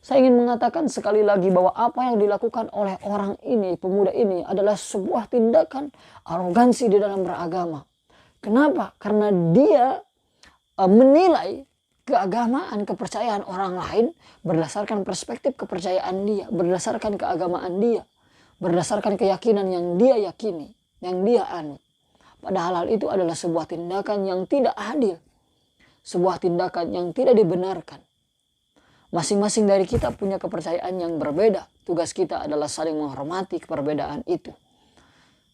Saya ingin mengatakan sekali lagi bahwa apa yang dilakukan oleh orang ini, pemuda ini, adalah sebuah tindakan arogansi di dalam beragama. Kenapa? Karena dia menilai keagamaan, kepercayaan orang lain berdasarkan perspektif kepercayaan dia, berdasarkan keagamaan dia, berdasarkan keyakinan yang dia yakini, yang dia anut. Padahal hal itu adalah sebuah tindakan yang tidak adil, sebuah tindakan yang tidak dibenarkan. Masing-masing dari kita punya kepercayaan yang berbeda. Tugas kita adalah saling menghormati perbedaan itu.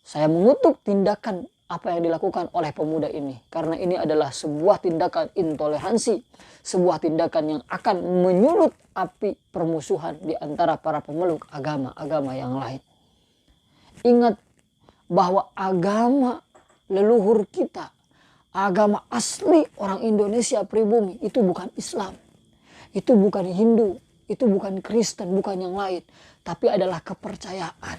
Saya mengutuk tindakan apa yang dilakukan oleh pemuda ini. Karena ini adalah sebuah tindakan intoleransi. Sebuah tindakan yang akan menyulut api permusuhan di antara para pemeluk agama-agama yang lain. Ingat bahwa agama leluhur kita, agama asli orang Indonesia pribumi, itu bukan Islam. Itu bukan Hindu, itu bukan Kristen, bukan yang lain. Tapi adalah kepercayaan.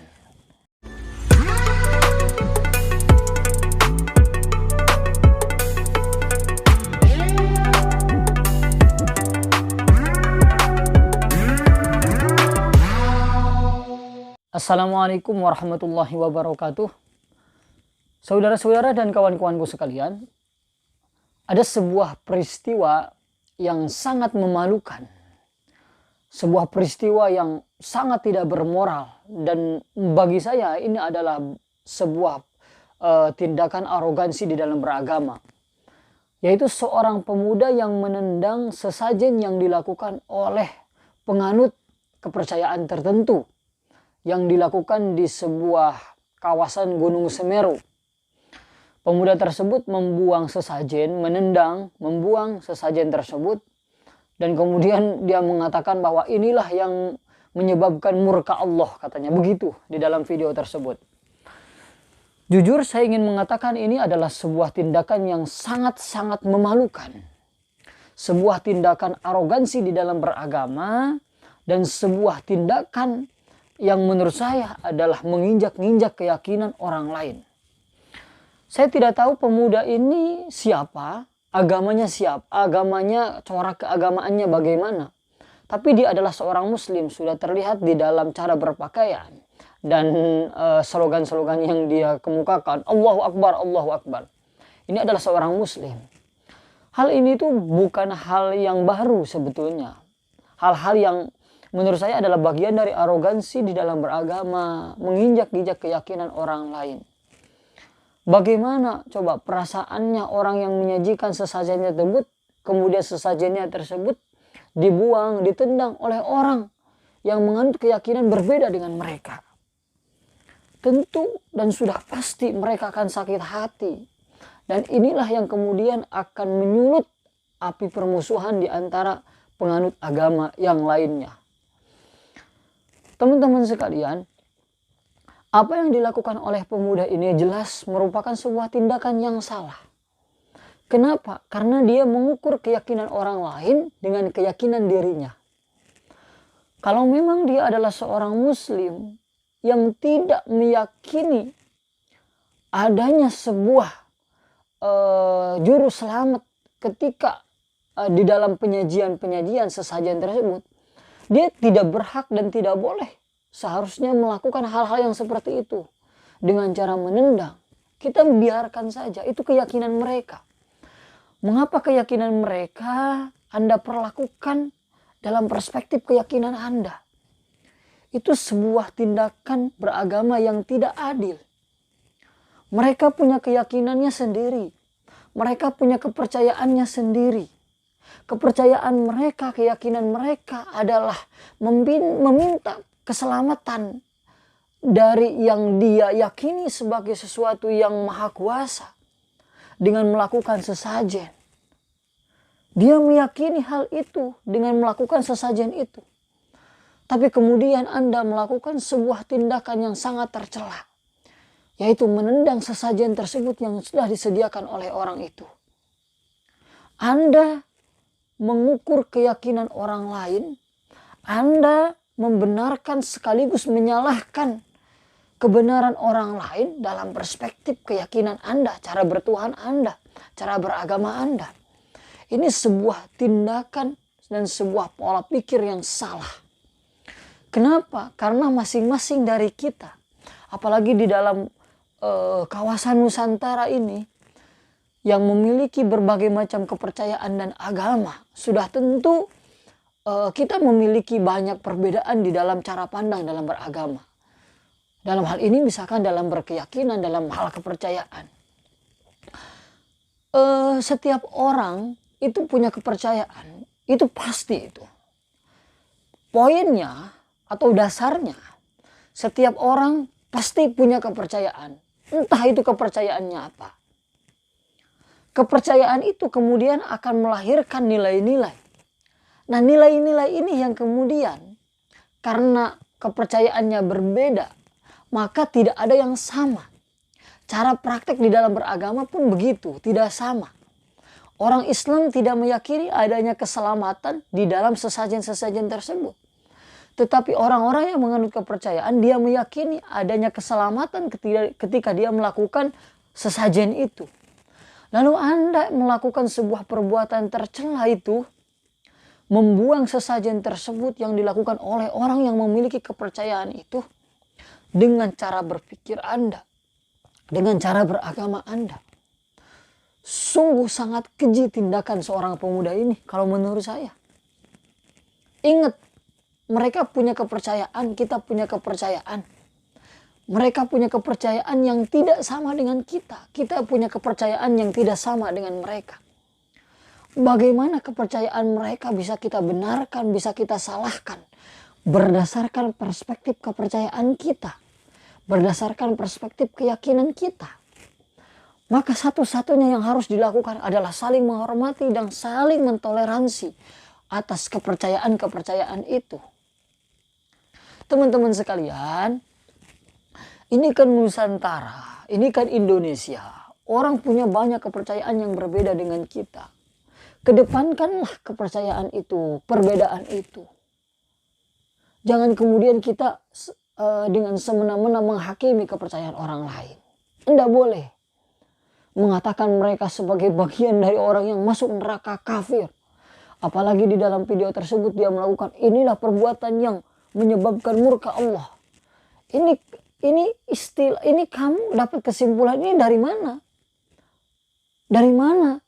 Assalamualaikum warahmatullahi wabarakatuh. Saudara-saudara dan kawan-kawanku sekalian, ada sebuah peristiwa yang sangat memalukan, sebuah peristiwa yang sangat tidak bermoral, dan bagi saya ini adalah sebuah tindakan arogansi di dalam beragama, yaitu seorang pemuda yang menendang sesajen yang dilakukan oleh penganut kepercayaan tertentu yang dilakukan di sebuah kawasan Gunung Semeru. Pemuda tersebut membuang sesajen, membuang sesajen tersebut. Dan kemudian dia mengatakan bahwa inilah yang menyebabkan murka Allah, katanya begitu di dalam video tersebut. Jujur saya ingin mengatakan ini adalah sebuah tindakan yang sangat-sangat memalukan. Sebuah tindakan arogansi di dalam beragama. Dan sebuah tindakan yang menurut saya adalah menginjak-injak keyakinan orang lain. Saya tidak tahu pemuda ini siapa, agamanya siapa, corak keagamaannya bagaimana. Tapi dia adalah seorang muslim, sudah terlihat di dalam cara berpakaian. Dan slogan-slogan yang dia kemukakan, Allahu Akbar, Allahu Akbar. Ini adalah seorang muslim. Hal ini tuh bukan hal yang baru sebetulnya. Hal-hal yang menurut saya adalah bagian dari arogansi di dalam beragama, menginjak-injak keyakinan orang lain. Bagaimana coba perasaannya orang yang menyajikan sesajennya tersebut, kemudian sesajennya tersebut dibuang, ditendang oleh orang yang menganut keyakinan berbeda dengan mereka. Tentu dan sudah pasti mereka akan sakit hati. Dan inilah yang kemudian akan menyulut api permusuhan di antara penganut agama yang lainnya. Teman-teman sekalian, apa yang dilakukan oleh pemuda ini jelas merupakan sebuah tindakan yang salah. Kenapa? Karena dia mengukur keyakinan orang lain dengan keyakinan dirinya. Kalau memang dia adalah seorang muslim yang tidak meyakini adanya sebuah juru selamat ketika di dalam penyajian sesajen tersebut, dia tidak berhak dan tidak boleh seharusnya melakukan hal-hal yang seperti itu. Dengan cara menendang, kita biarkan saja, itu keyakinan mereka. Mengapa keyakinan mereka Anda perlakukan dalam perspektif keyakinan Anda? Itu sebuah tindakan beragama yang tidak adil. Mereka punya keyakinannya sendiri. Mereka punya kepercayaannya sendiri. Kepercayaan mereka, keyakinan mereka adalah meminta keselamatan dari yang dia yakini sebagai sesuatu yang maha kuasa dengan melakukan sesajen. Dia meyakini hal itu dengan melakukan sesajen itu. Tapi kemudian Anda melakukan sebuah tindakan yang sangat tercela, yaitu menendang sesajen tersebut yang sudah disediakan oleh orang itu. Anda mengukur keyakinan orang lain, Anda membenarkan sekaligus menyalahkan kebenaran orang lain dalam perspektif keyakinan Anda, cara bertuhan Anda, cara beragama Anda. Ini sebuah tindakan dan sebuah pola pikir yang salah. Kenapa? Karena masing-masing dari kita, apalagi di dalam kawasan Nusantara ini, yang memiliki berbagai macam kepercayaan dan agama, sudah tentu kita memiliki banyak perbedaan di dalam cara pandang dalam beragama. Dalam hal ini misalkan dalam berkeyakinan, dalam hal kepercayaan. Setiap orang itu punya kepercayaan, itu pasti itu. Poinnya atau dasarnya, setiap orang pasti punya kepercayaan. Entah itu kepercayaannya apa. Kepercayaan itu kemudian akan melahirkan nilai-nilai. Nah, nilai-nilai ini yang kemudian karena kepercayaannya berbeda, maka tidak ada yang sama. Cara praktek di dalam beragama pun begitu, tidak sama. Orang Islam tidak meyakini adanya keselamatan di dalam sesajen-sesajen tersebut. Tetapi orang-orang yang menganut kepercayaan, dia meyakini adanya keselamatan ketika dia melakukan sesajen itu. Lalu Anda melakukan sebuah perbuatan tercela itu, membuang sesajen tersebut yang dilakukan oleh orang yang memiliki kepercayaan itu, dengan cara berpikir Anda, dengan cara beragama Anda. Sungguh sangat keji tindakan seorang pemuda ini kalau menurut saya. Ingat, mereka punya kepercayaan, kita punya kepercayaan. Mereka punya kepercayaan yang tidak sama dengan kita. Kita punya kepercayaan yang tidak sama dengan mereka. Bagaimana kepercayaan mereka bisa kita benarkan, bisa kita salahkan? Berdasarkan perspektif kepercayaan kita. Berdasarkan perspektif keyakinan kita. Maka satu-satunya yang harus dilakukan adalah saling menghormati dan saling mentoleransi atas kepercayaan-kepercayaan itu. Teman-teman sekalian, ini kan Nusantara, ini kan Indonesia. Orang punya banyak kepercayaan yang berbeda dengan kita. Kedepankanlah kepercayaan itu, perbedaan itu. Jangan kemudian kita dengan semena-mena menghakimi kepercayaan orang lain. Tidak boleh mengatakan mereka sebagai bagian dari orang yang masuk neraka kafir. Apalagi di dalam video tersebut dia melakukan inilah perbuatan yang menyebabkan murka Allah. Ini kamu dapat kesimpulan ini dari mana? Dari mana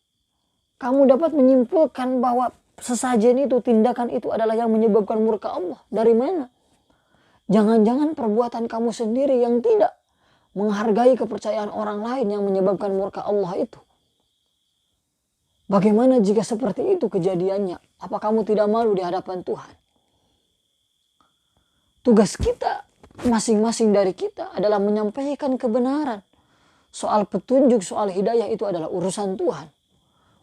kamu dapat menyimpulkan bahwa sesajen itu, tindakan itu adalah yang menyebabkan murka Allah? Dari mana? Jangan-jangan perbuatan kamu sendiri yang tidak menghargai kepercayaan orang lain yang menyebabkan murka Allah itu. Bagaimana jika seperti itu kejadiannya? Apa kamu tidak malu di hadapan Tuhan? Tugas kita, masing-masing dari kita adalah menyampaikan kebenaran. Soal petunjuk, soal hidayah itu adalah urusan Tuhan.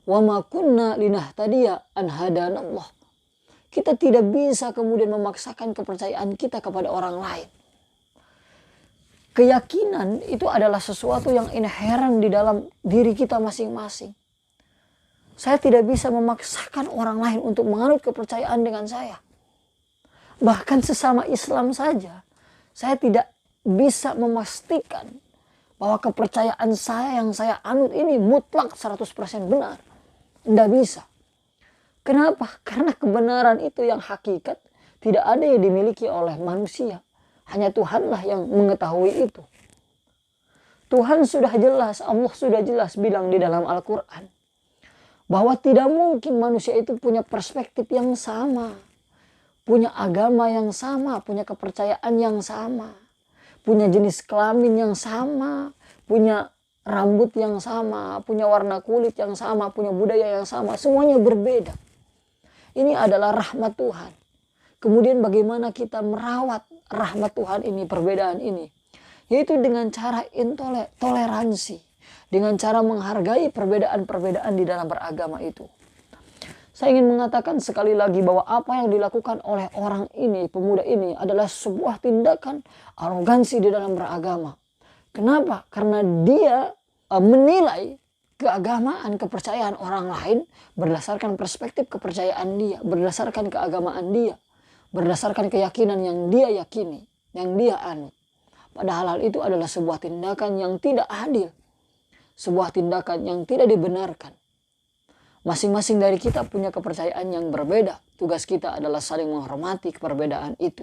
Wa ma kunna linahtadiya an hadanallah. Kita tidak bisa kemudian memaksakan kepercayaan kita kepada orang lain. Keyakinan itu adalah sesuatu yang inherent di dalam diri kita masing-masing. Saya tidak bisa memaksakan orang lain untuk menganut kepercayaan dengan saya. Bahkan sesama Islam saja, saya tidak bisa memastikan bahwa kepercayaan saya yang saya anut ini mutlak 100% benar. Tidak bisa. Kenapa? Karena kebenaran itu yang hakikat tidak ada yang dimiliki oleh manusia. Hanya Tuhanlah yang mengetahui itu. Tuhan sudah jelas, Allah sudah jelas bilang di dalam Al-Quran. Bahwa tidak mungkin manusia itu punya perspektif yang sama. Punya agama yang sama, punya kepercayaan yang sama. Punya jenis kelamin yang sama. Punya rambut yang sama, punya warna kulit yang sama, punya budaya yang sama. Semuanya berbeda. Ini adalah rahmat Tuhan. Kemudian bagaimana kita merawat rahmat Tuhan ini, perbedaan ini. Yaitu dengan cara toleransi. Dengan cara menghargai perbedaan-perbedaan di dalam beragama itu. Saya ingin mengatakan sekali lagi bahwa apa yang dilakukan oleh orang ini, pemuda ini adalah sebuah tindakan arogansi di dalam beragama. Kenapa? Karena dia menilai keagamaan, kepercayaan orang lain berdasarkan perspektif kepercayaan dia, berdasarkan keagamaan dia, berdasarkan keyakinan yang dia yakini, yang dia anut. Padahal hal itu adalah sebuah tindakan yang tidak adil, sebuah tindakan yang tidak dibenarkan. Masing-masing dari kita punya kepercayaan yang berbeda. Tugas kita adalah saling menghormati perbedaan itu.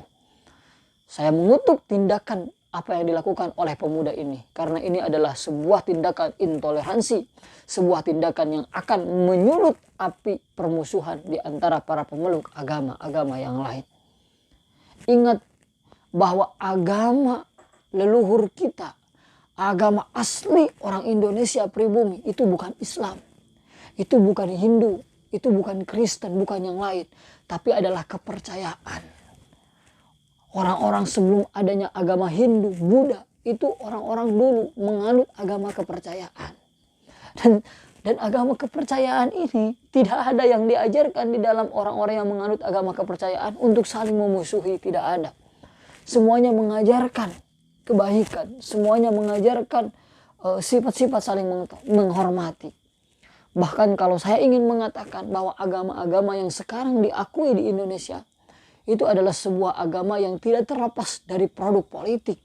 Saya mengutuk tindakan apa yang dilakukan oleh pemuda ini. Karena ini adalah sebuah tindakan intoleransi. Sebuah tindakan yang akan menyulut api permusuhan di antara para pemeluk agama-agama yang lain. Ingat bahwa agama leluhur kita, agama asli orang Indonesia pribumi, itu bukan Islam. Itu bukan Hindu, itu bukan Kristen, bukan yang lain. Tapi adalah kepercayaan. Orang-orang sebelum adanya agama Hindu, Buddha, itu orang-orang dulu menganut agama kepercayaan. Dan agama kepercayaan ini tidak ada yang diajarkan di dalam orang-orang yang menganut agama kepercayaan untuk saling memusuhi, tidak ada. Semuanya mengajarkan kebaikan, semuanya mengajarkan sifat-sifat saling menghormati. Bahkan kalau saya ingin mengatakan bahwa agama-agama yang sekarang diakui di Indonesia itu adalah sebuah agama yang tidak terlepas dari produk politik.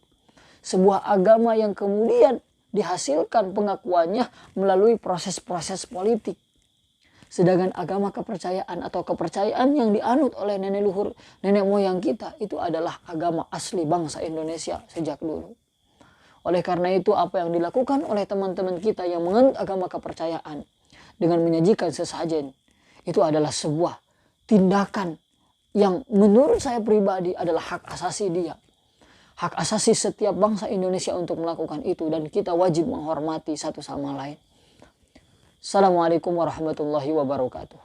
Sebuah agama yang kemudian dihasilkan pengakuannya melalui proses-proses politik. Sedangkan agama kepercayaan atau kepercayaan yang dianut oleh nenek luhur, nenek moyang kita itu adalah agama asli bangsa Indonesia sejak dulu. Oleh karena itu apa yang dilakukan oleh teman-teman kita yang menganut agama kepercayaan dengan menyajikan sesajen itu adalah sebuah tindakan yang menurut saya pribadi adalah hak asasi dia. Hak asasi setiap bangsa Indonesia untuk melakukan itu. Dan kita wajib menghormati satu sama lain. Assalamualaikum warahmatullahi wabarakatuh.